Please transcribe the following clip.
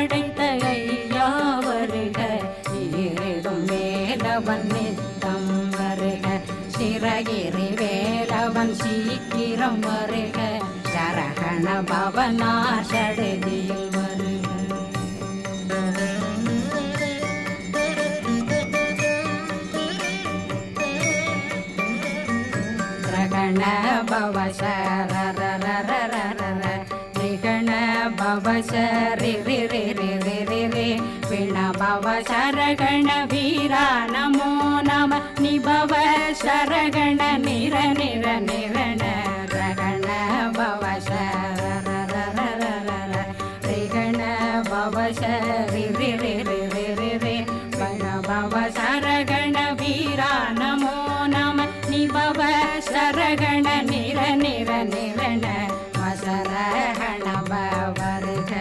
படைத்த ஐயா வருக, ஈரிடும் வேலவன் நித்தம் வருக, சிறகிரி வேலவன் சீக்கிரம் வருக, சரகண பவனா சடுதியில் வருக. ரகண பவ சரரரரரர ரிகண பவ சரி ரி ரி ரி ரி ரி ரி விண பவ சரகண வீரா நமோ நம நிபவ சரகண நிர நிர நிரண ரகண பவ சரரரரரர ரிகண பவ சரி